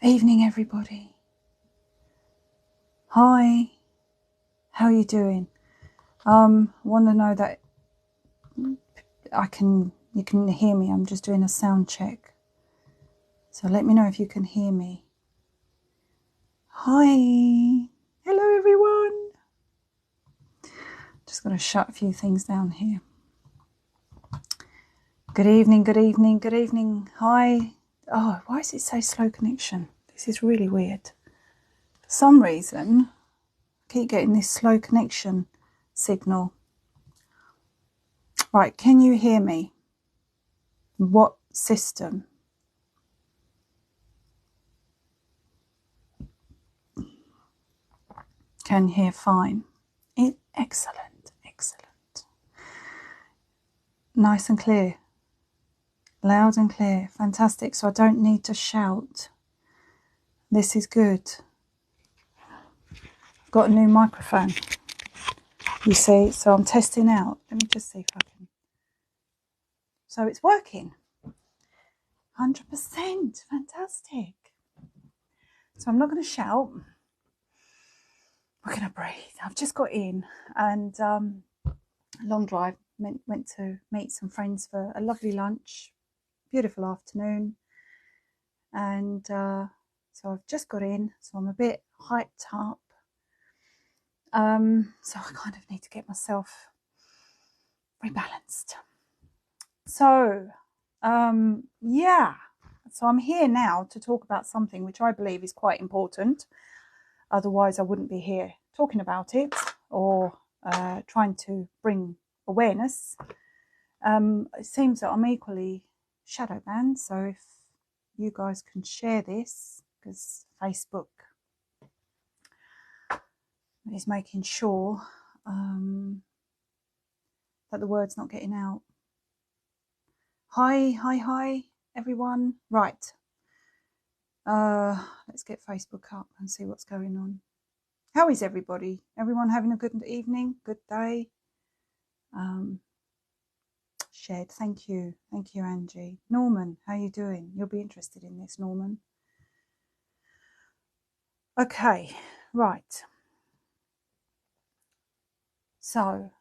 Evening, everybody. Hi, how are you doing? Want to know that you can hear me. I'm just doing a sound check. So let me know if you can hear me. Hi. Hello, everyone. Just going to shut a few things down here. Good evening, good evening, good evening. Hi. Oh, why does it say slow connection? This is really weird. For some reason, I keep getting this slow connection signal. Right, can you hear me? What system? Can hear fine. Excellent, excellent. Nice and clear. Loud and clear. Fantastic. So I don't need to shout. This is good. I've got a new microphone. You see, so I'm testing out. Let me just see if I can. So it's working. 100%. Fantastic. So I'm not going to shout. We're going to breathe. I've just got in and long drive. Went to meet some friends for a lovely lunch. Beautiful afternoon. And so I've just got in. So I'm a bit hyped up. So I kind of need to get myself rebalanced. So, yeah. So I'm here now to talk about something which I believe is quite important. Otherwise, I wouldn't be here talking about it or trying to bring awareness. It seems that I'm equally shadow banned. So if you guys can share this, because Facebook is making sure that the word's not getting out. Hi, everyone. Right. Let's get Facebook up and see what's going on. How is everybody? Everyone having a good evening, good day? Shared. Thank you, Angie. Norman, how are you doing? You'll be interested in this, Norman. Okay, right. So,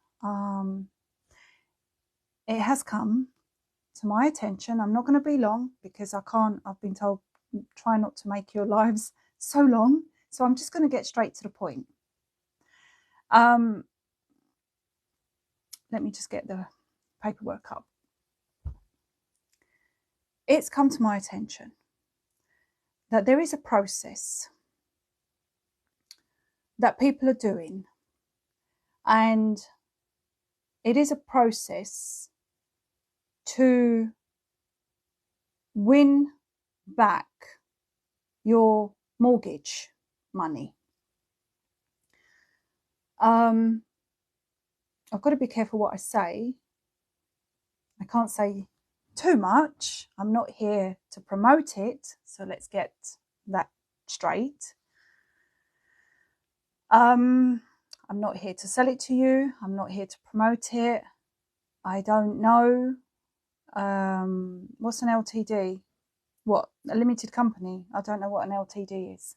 it has come to my attention. I'm not going to be long because I can't. I've been told try not to make your lives so long. So I'm just going to get straight to the point. Let me just get the paperwork up. It's come to my attention that there is a process that people are doing, and it is a process to win back your mortgage money. I've got to be careful what I say. I can't say too much. I'm not here to promote it, so let's get that straight. I'm not here to sell it to you. I'm not here to promote it. I don't know. What's an LTD? What? A limited company? I don't know what an LTD is.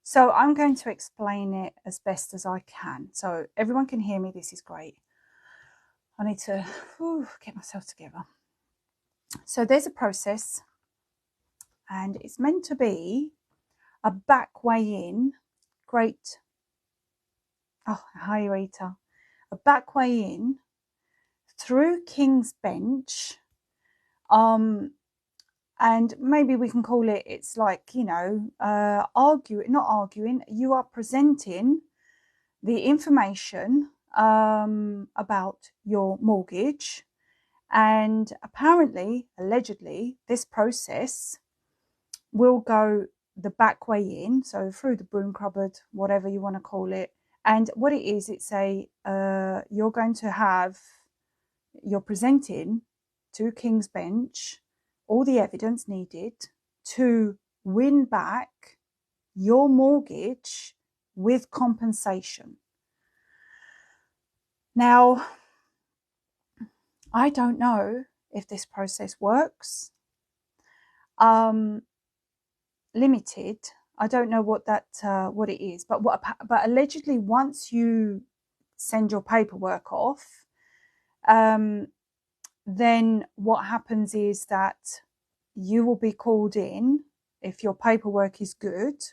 So I'm going to explain it as best as I can. So everyone can hear me. This is great. I need to get myself together. So there's a process, and it's meant to be a back way in. Great. Oh, hi, Rita. A back way in through King's Bench. And maybe we can call it, it's like, not arguing. You are presenting the information about your mortgage. And apparently, allegedly, this process will go the back way in, so through the broom cupboard, whatever you want to call it. And what it is, it's you're presenting to King's Bench all the evidence needed to win back your mortgage with compensation. Now, I don't know if this process works. limited. I don't know what it is, but allegedly once you send your paperwork off, then what happens is that you will be called in if your paperwork is good.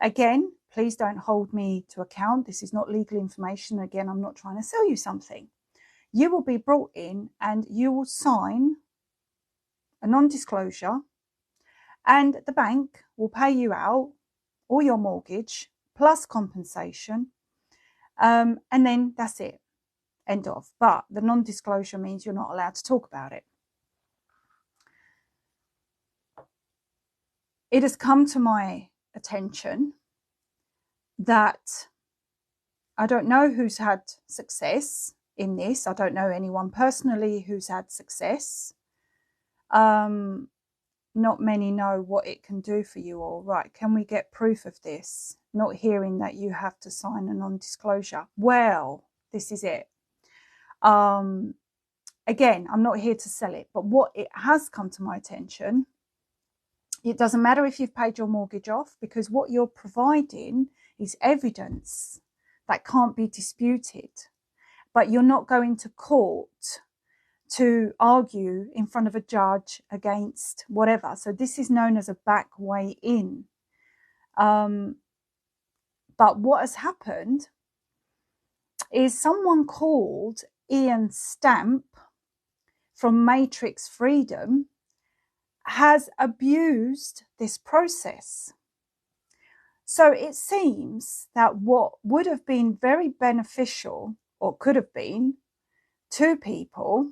Again, please don't hold me to account. This is not legal information. Again, I'm not trying to sell you something. You will be brought in and you will sign a non-disclosure, and the bank will pay you out all your mortgage plus compensation, and then that's it, end of. But the non-disclosure means you're not allowed to talk about it. It has come to my attention that I don't know who's had success in this. I don't know anyone personally who's had success. Not many know what it can do for you all. Right, can we get proof of this? Not hearing that you have to sign a non-disclosure. Well, this is it. Again, I'm not here to sell it, but what it has come to my attention, it doesn't matter if you've paid your mortgage off, because what you're providing is evidence that can't be disputed. But you're not going to court to argue in front of a judge against whatever. So this is known as a back way in. But what has happened is someone called Ian Stamp from Matrix Freedom has abused this process. So it seems that what would have been very beneficial, or could have been, to people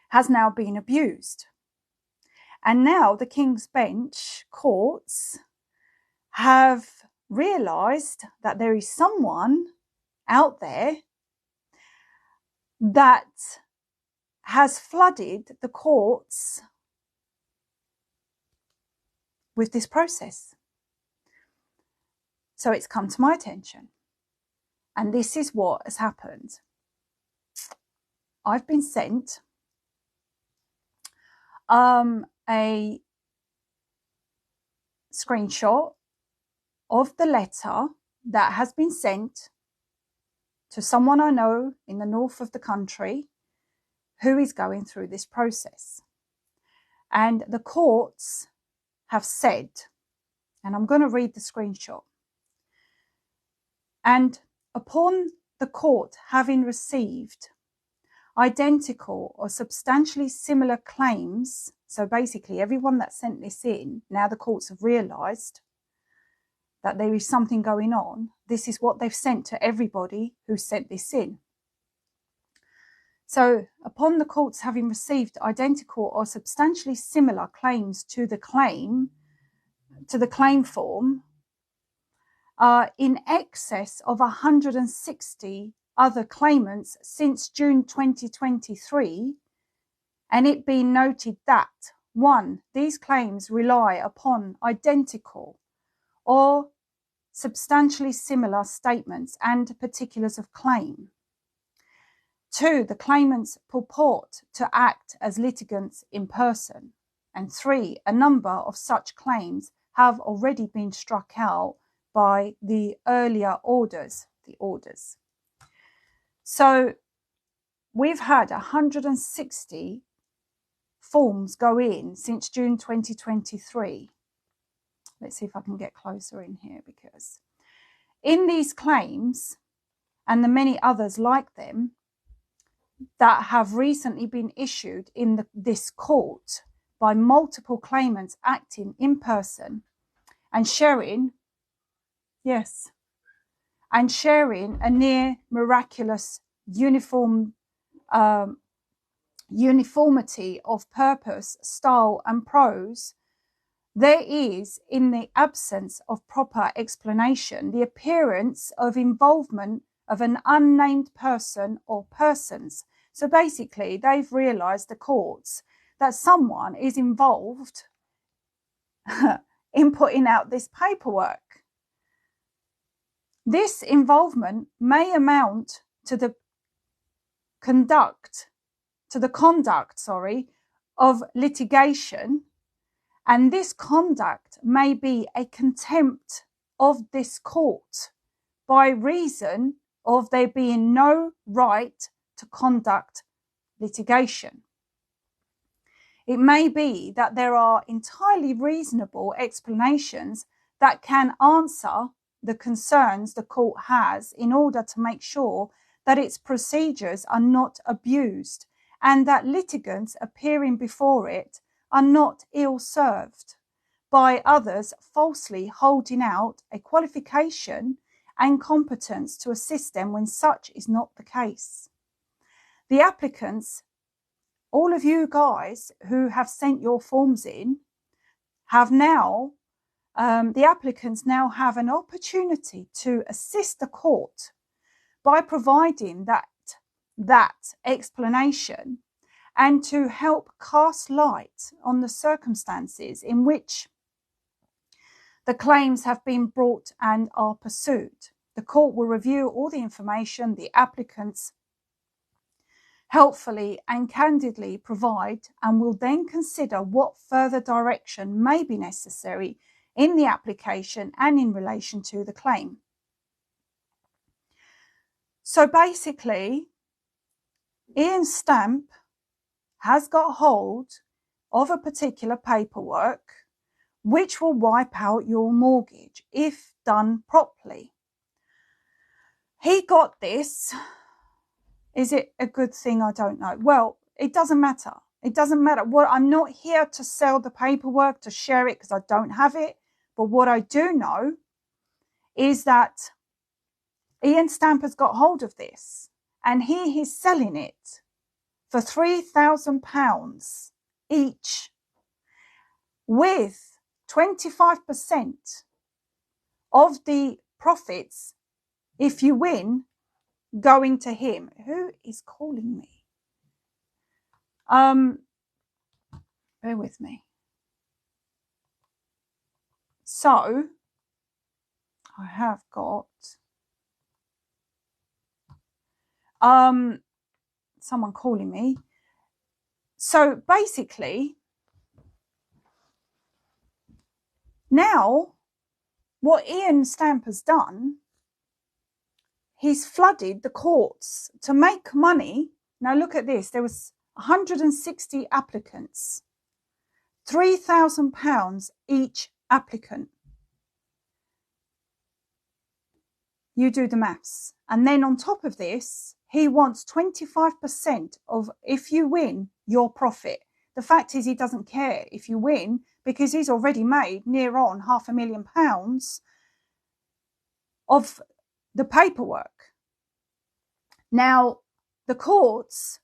has now been abused. And now the King's Bench courts have realised that there is someone out there that has flooded the courts with this process. So it's come to my attention. And this is what has happened. I've been sent a screenshot of the letter that has been sent to someone I know in the north of the country who is going through this process. And the courts have said, and I'm going to read the screenshot, and upon the court having received identical or substantially similar claims, so basically everyone that sent this in, now the courts have realised that there is something going on. This is what they've sent to everybody who sent this in. So upon the courts having received identical or substantially similar claims to the claim form, in excess of 160 other claimants since June 2023, and it being noted that 1. These claims rely upon identical or substantially similar statements and particulars of claim. 2. The claimants purport to act as litigants in person. And 3. A number of such claims have already been struck out by the earlier orders, So we've had 160 forms go in since June 2023. Let's see if I can get closer in here, because in these claims and the many others like them that have recently issued in this court by multiple claimants acting in person and sharing a near miraculous uniformity of purpose, style and prose, there is, in the absence of proper explanation, the appearance of involvement of an unnamed person or persons. So basically, they've realised, the courts, that someone is involved in putting out this paperwork. This involvement may amount to the conduct of litigation And this conduct may be a contempt of this court by reason of there being no right to conduct litigation. It may be that there are entirely reasonable explanations that can answer the concerns the court has in order to make sure that its procedures are not abused and that litigants appearing before it are not ill-served by others falsely holding out a qualification and competence to assist them when such is not the case. The applicants, all of you guys who have sent your forms in, have now, the applicants now have an opportunity to assist the court by providing that explanation and to help cast light on the circumstances in which the claims have been brought and are pursued. The court will review all the information the applicants helpfully and candidly provide and will then consider what further direction may be necessary in the application and in relation to the claim. So basically, Ian Stamp has got hold of a particular paperwork which will wipe out your mortgage if done properly. He got this. Is it a good thing? I don't know. Well, it doesn't matter. It doesn't matter. I'm not here to sell the paperwork, to share it, because I don't have it. But what I do know is that Ian Stamp has got hold of this and he is selling it for £3,000 each, with 25% of the profits, if you win, going to him. Who is calling me? Bear with me. So I have got someone calling me. So basically, now what Ian Stamp has done, he's flooded the courts to make money. Now look at this. There was 160 applicants, £3,000 each applicant. You do the maths. And then on top of this, he wants 25% of, if you win, your profit. The fact is, he doesn't care if you win, because he's already made near on £500,000 of the paperwork. Now, the courts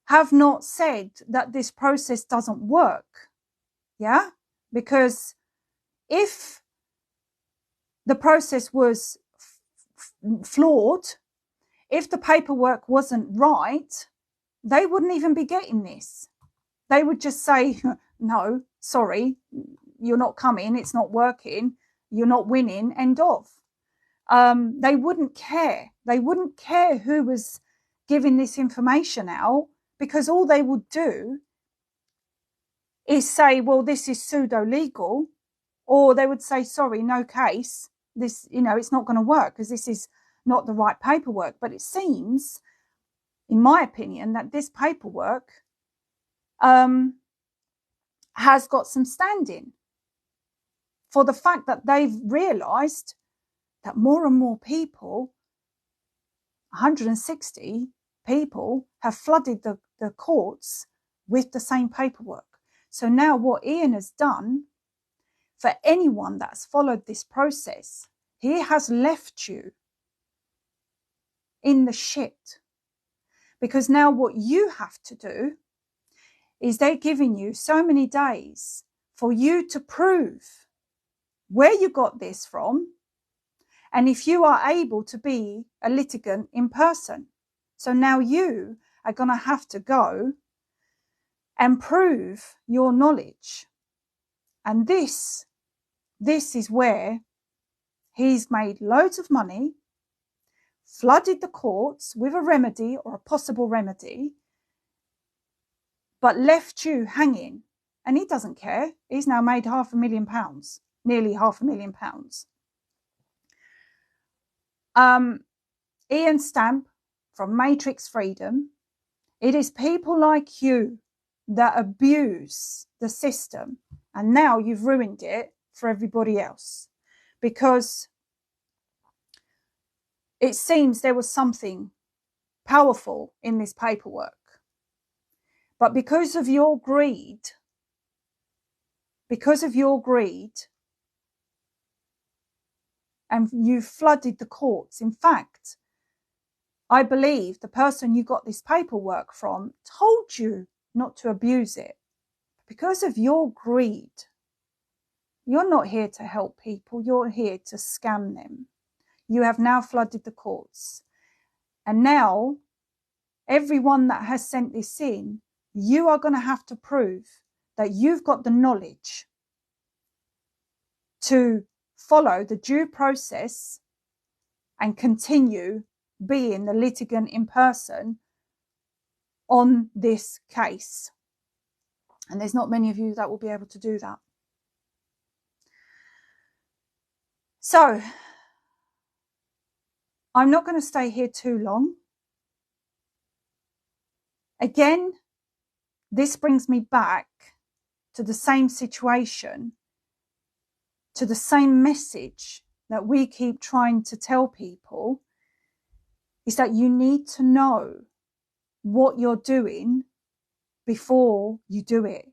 have not said that this process doesn't work. Yeah? Because if the process was flawed, if the paperwork wasn't right, they wouldn't even be getting this. They would just say, no, sorry, you're not coming, it's not working, you're not winning, end of. They wouldn't care. They wouldn't care who was giving this information out, because all they would do is say, well, this is pseudo-legal, or they would say, sorry, no case, this, it's not going to work because this is not the right paperwork. But it seems, in my opinion, that this paperwork has got some standing, for the fact that they've realised that more and more people, 160 people, have flooded the courts with the same paperwork. So now what Ian has done, for anyone that's followed this process, he has left you in the shit. Because now what you have to do is they're giving you so many days for you to prove where you got this from, and if you are able to be a litigant in person. So now you are going to have to go and prove your knowledge. And this is where he's made loads of money, flooded the courts with a remedy or a possible remedy, but left you hanging and he doesn't care. He's now made £500,000, nearly £500,000. Ian Stamp from Matrix Freedom. It is people like you that abuse the system, and now you've ruined it for everybody else, because it seems there was something powerful in this paperwork. But because of your greed, and you flooded the courts. In fact, I believe the person you got this paperwork from told you not to abuse it. Because of your greed, you're not here to help people, you're here to scam them. You have now flooded the courts. And now, everyone that has sent this in, you are going to have to prove that you've got the knowledge to follow the due process and continue being the litigant in person on this case. And there's not many of you that will be able to do that. So, I'm not going to stay here too long. Again, this brings me back to the same situation, to the same message that we keep trying to tell people, is that you need to know what you're doing before you do it.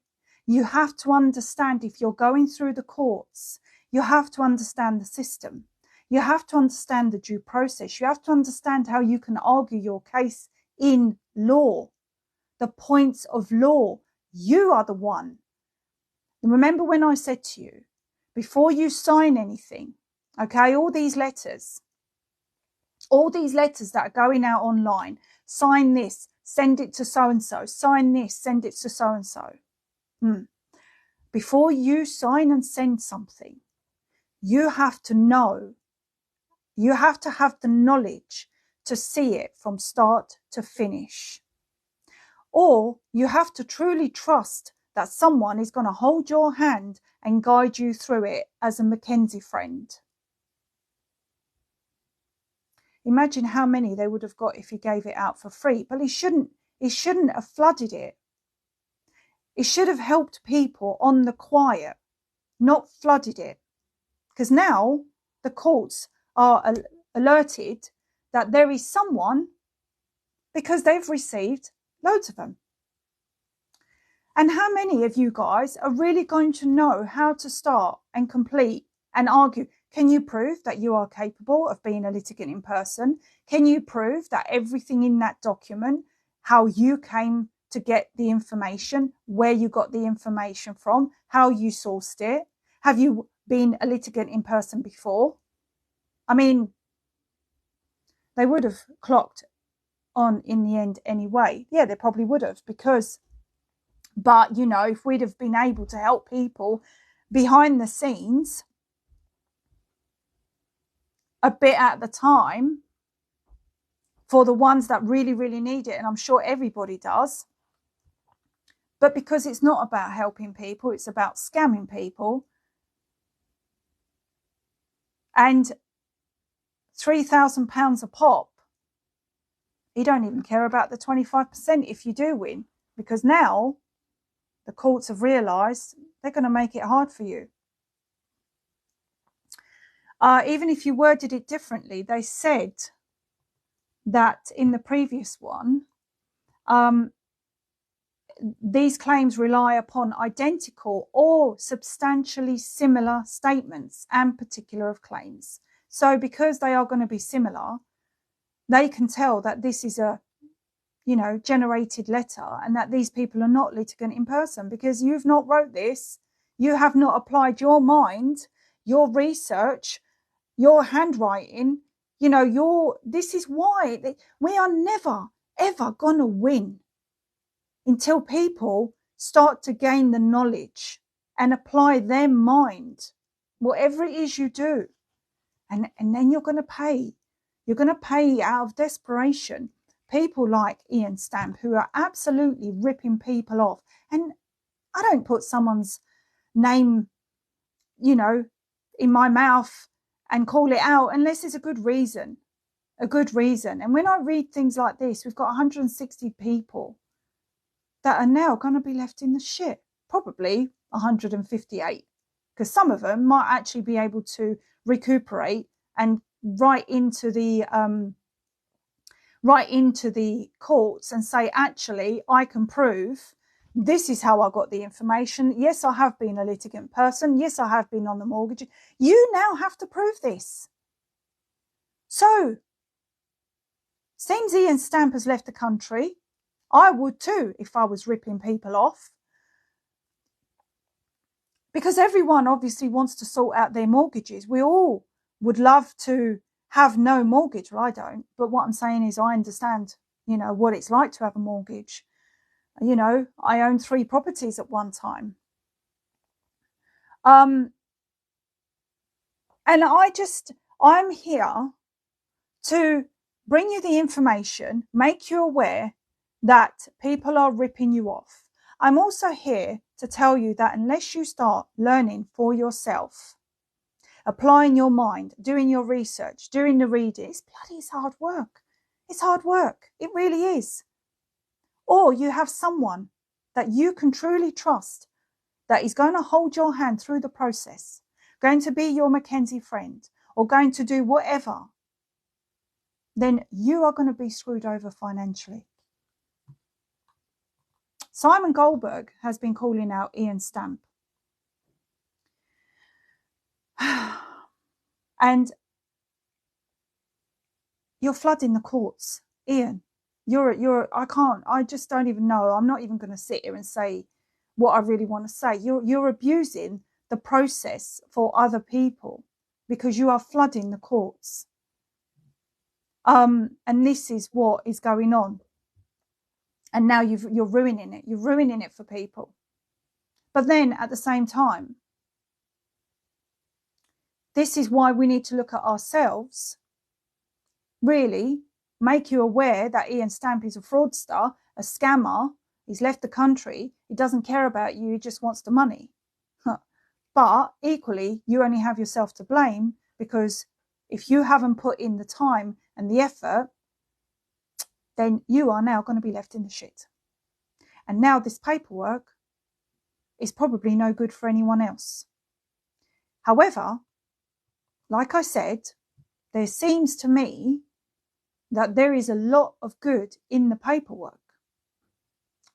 You have to understand, if you're going through the courts, you have to understand the system. You have to understand the due process. You have to understand how you can argue your case in law, the points of law. You are the one. And remember when I said to you, before you sign anything, okay, all these letters that are going out online, sign this, send it to so-and-so, sign this, send it to so-and-so. Before you sign and send something, you have to know, you have to have the knowledge to see it from start to finish. Or you have to truly trust that someone is going to hold your hand and guide you through it as a Mackenzie friend. Imagine how many they would have got if he gave it out for free. But he shouldn't have flooded it. It should have helped people on the quiet, not flooded it. Because now the courts are alerted that there is someone, because they've received loads of them. And how many of you guys are really going to know how to start and complete and argue? Can you prove that you are capable of being a litigant in person? Can you prove that everything in that document, how you came to get the information, where you got the information from, how you sourced it? Have you been a litigant in person before? I mean, they would have clocked on in the end anyway. Yeah, they probably would have, but you know, if we'd have been able to help people behind the scenes a bit at the time, for the ones that really, really need it, and I'm sure everybody does, but because it's not about helping people, it's about scamming people. And £3,000 a pop, you don't even care about the 25% if you do win, because now the courts have realised they're going to make it hard for you. Even if you worded it differently, they said that in the previous one, these claims rely upon identical or substantially similar statements and particular of claims. So because they are going to be similar, they can tell that this is a, you know, generated letter, and that these people are not litigant in person, because you've not wrote this, you have not applied your mind, your research, your handwriting, you know, this is why we are never, ever going to win until people start to gain the knowledge and apply their mind, whatever it is you do. And then you're going to pay. You're going to pay out of desperation. People like Ian Stamp, who are absolutely ripping people off. And I don't put someone's name, you know, in my mouth and call it out unless there's a good reason. A good reason. And when I read things like this, we've got 160 people that are now going to be left in the shit. Probably 158, because some of them might actually be able to recuperate and write into the courts and say, actually, I can prove this is how I got the information. Yes, I have been a litigant person. Yes, I have been on the mortgage. You now have to prove this. So, seems Ian Stamp has left the country. I would too if I was ripping people off. Because everyone obviously wants to sort out their mortgages. We all would love to have no mortgage. Well, I don't. But what I'm saying is I understand, what it's like to have a mortgage. I owned 3 properties at one time. And I'm here to bring you the information, make you aware that people are ripping you off. I'm also here to tell you that unless you start learning for yourself, applying your mind, doing your research, doing the reading, it's hard work. It's hard work. It really is. Or you have someone that you can truly trust that is going to hold your hand through the process, going to be your Mackenzie friend, or going to do whatever, then you are going to be screwed over financially. Simon Goldberg has been calling out Ian Stamp. And you're flooding the courts, Ian. I just don't even know. I'm not even going to sit here and say what I really want to say. You're abusing the process for other people because you are flooding the courts. And this is what is going on. And now you're ruining it. You're ruining it for people. But then at the same time, this is why we need to look at ourselves. Really make you aware that Ian Stamp is a fraudster, a scammer. He's left the country. He doesn't care about you. He just wants the money. But equally, you only have yourself to blame because if you haven't put in the time and the effort, then you are now going to be left in the shit. And now this paperwork is probably no good for anyone else. However, like I said, there seems to me that there is a lot of good in the paperwork.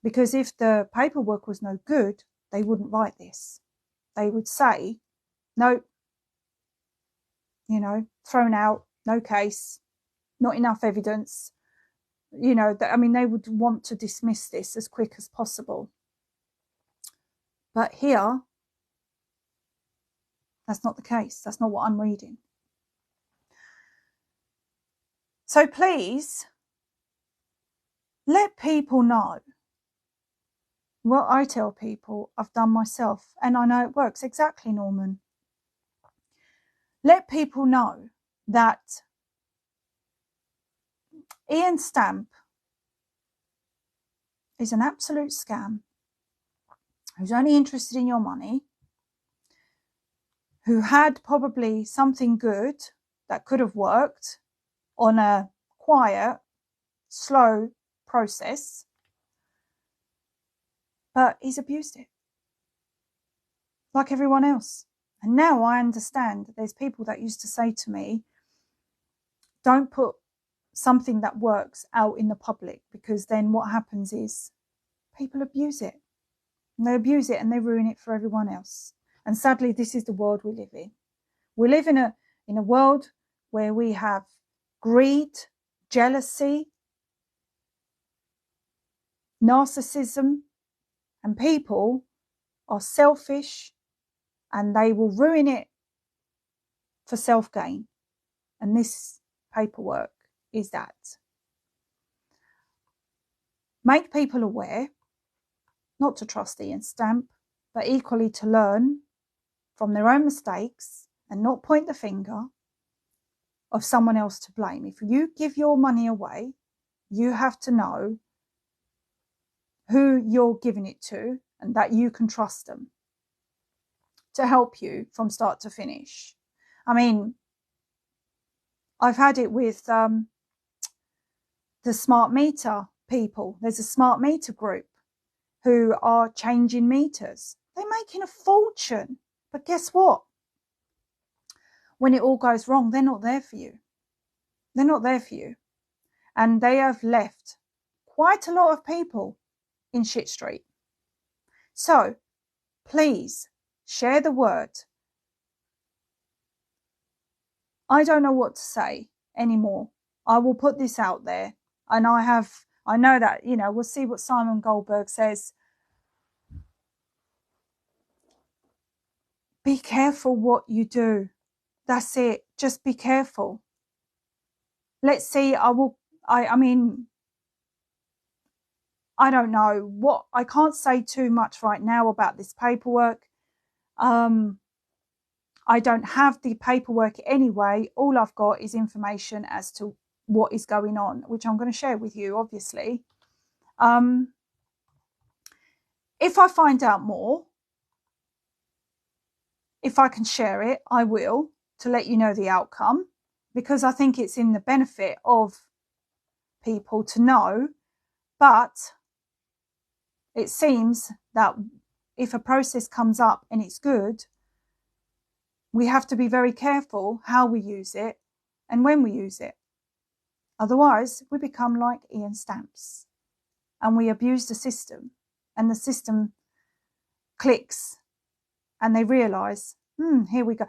Because if the paperwork was no good, they wouldn't write this. They would say, no, thrown out, no case, not enough evidence. They would want to dismiss this as quick as possible. But here, that's not the case. That's not what I'm reading. So please, let people know what I tell people I've done myself. And I know it works. Exactly, Norman. Let people know that Ian Stamp is an absolute scam, who's only interested in your money, who had probably something good that could have worked on a quiet, slow process, but he's abused it like everyone else. And now I understand there's people that used to say to me, don't put something that works out in the public, because then what happens is people abuse it. And they abuse it and they ruin it for everyone else. And sadly, this is the world we live in. We live in a world where we have greed, jealousy, narcissism, and people are selfish and they will ruin it for self-gain. And this paperwork is that. Make people aware not to trust Ian Stamp, but equally to learn from their own mistakes and not point the finger of someone else to blame. If you give your money away, you have to know who you're giving it to and that you can trust them to help you from start to finish. I mean, I've had it with the smart meter people. There's a smart meter group who are changing meters. They're making a fortune. But guess what? When it all goes wrong, they're not there for you. They're not there for you. And they have left quite a lot of people in shit street. So please share the word. I don't know what to say anymore. I will put this out there. And I know that, we'll see what Simon Goldberg says. Be careful what you do. That's it. Just be careful. Let's see. I don't know I can't say too much right now about this paperwork. I don't have the paperwork anyway. All I've got is information as to what is going on, which I'm going to share with you, obviously. If I find out more, if I can share it, I will, to let you know the outcome, because I think it's in the benefit of people to know. But it seems that if a process comes up and it's good, we have to be very careful how we use it and when we use it. Otherwise, we become like Ian Stamps and we abuse the system, and the system clicks and they realise, here we go.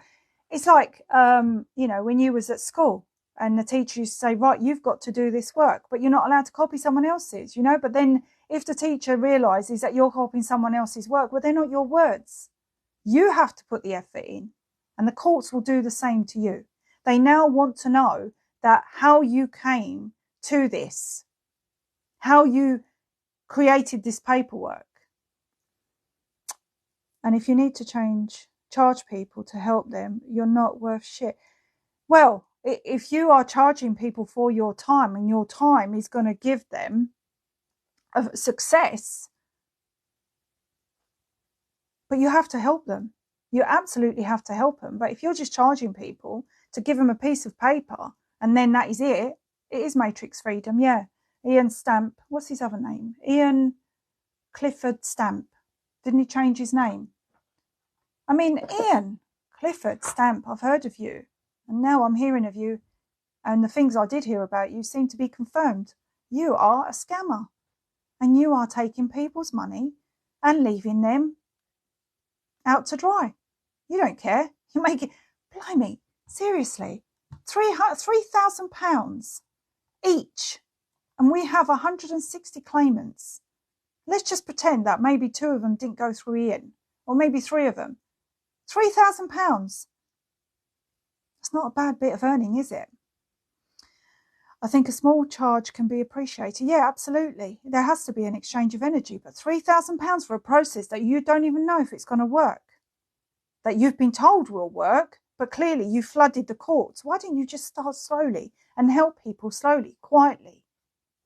It's like, when you was at school and the teacher used to say, right, you've got to do this work, but you're not allowed to copy someone else's, But then if the teacher realises that you're copying someone else's work, well, they're not your words. You have to put the effort in, and the courts will do the same to you. They now want to know that how you came to this, how you created this paperwork. And if you need to charge people to help them, you're not worth shit. Well, if you are charging people for your time and your time is going to give them a success, but you have to help them. You absolutely have to help them. But if you're just charging people to give them a piece of paper and then that is it is matrix freedom. Yeah. Ian Stamp. What's his other name? Ian Clifford Stamp. Didn't he change his name? I mean, Ian Clifford Stamp, I've heard of you. And now I'm hearing of you. And the things I did hear about you seem to be confirmed. You are a scammer. And you are taking people's money and leaving them out to dry. You don't care. You make it, blimey, seriously, £3,000 each. And we have 160 claimants. Let's just pretend that maybe 2 of them didn't go through Ian, or maybe 3 of them. £3,000. It's not a bad bit of earning, is it? I think a small charge can be appreciated. Yeah, absolutely. There has to be an exchange of energy, but £3,000 for a process that you don't even know if it's going to work, that you've been told will work, but clearly you flooded the courts. Why didn't you just start slowly and help people slowly, quietly?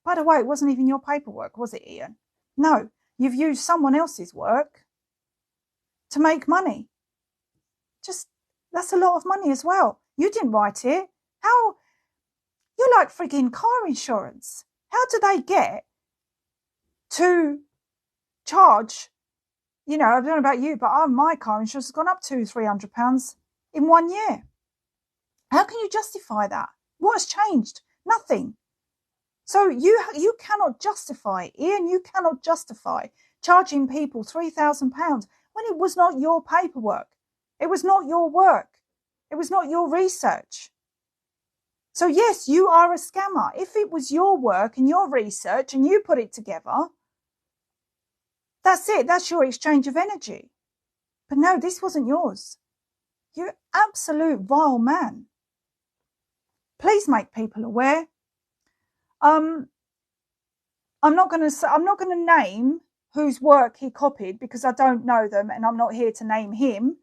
By the way, it wasn't even your paperwork, was it, Ian? No, you've used someone else's work to make money. That's a lot of money as well. You didn't write it. How? You're like frigging car insurance. How do they get to charge? I don't know about you, but my car insurance has gone up £200-300 in 1 year. How can you justify that? What has changed? Nothing. So you cannot justify, Ian, you cannot justify charging people £3,000 when it was not your paperwork. It was not your work. It was not your research. So yes, you are a scammer. If it was your work and your research and you put it together, that's it. That's your exchange of energy. But no, this wasn't yours. You're an absolute vile man. Please make people aware. I'm not going to name whose work he copied because I don't know them and I'm not here to name him.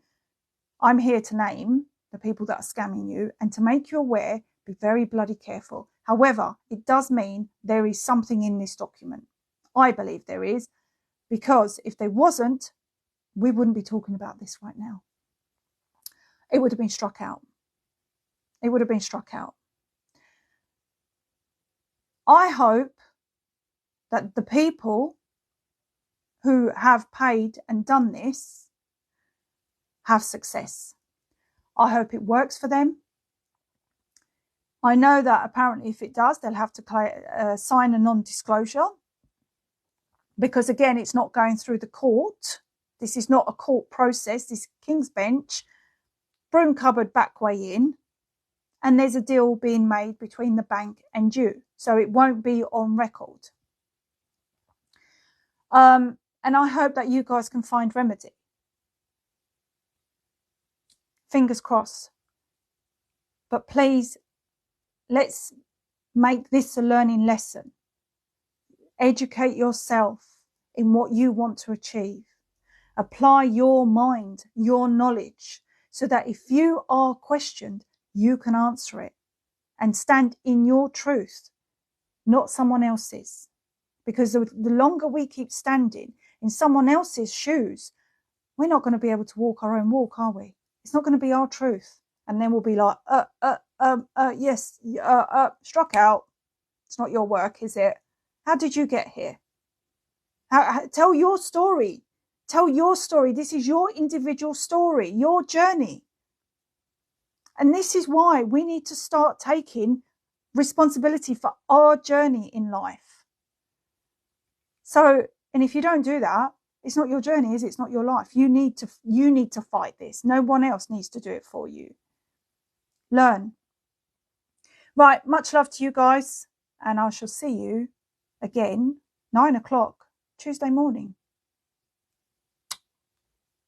I'm here to name the people that are scamming you and to make you aware. Be very bloody careful. However, it does mean there is something in this document. I believe there is, Because if there wasn't, we wouldn't be talking about this right now. It would have been struck out. It would have been struck out. I hope that the people who have paid and done this have success. I hope it works for them. I know that apparently if it does, they'll have to sign a non-disclosure, because again, it's not going through the court. This is not a court process. This is King's Bench, broom cupboard back way in, and there's a deal being made between the bank and you. So it won't be on record. And I hope that you guys can find remedy. Fingers crossed. But please, let's make this a learning lesson. Educate yourself in what you want to achieve. Apply your mind, your knowledge, so that if you are questioned, you can answer it and stand in your truth, not someone else's. Because the longer we keep standing in someone else's shoes, we're not going to be able to walk our own walk, are we? It's not going to be our truth. And then we'll be like, yes, struck out. It's not your work, is it? How did you get here? Tell your story. Tell your story. This is your individual story, your journey. And this is why we need to start taking responsibility for our journey in life. So, and if you don't do that, it's not your journey, is it? It's not your life. You need to fight this. No one else needs to do it for you. Learn. Right, much love to you guys, and I shall see you again 9 o'clock Tuesday morning.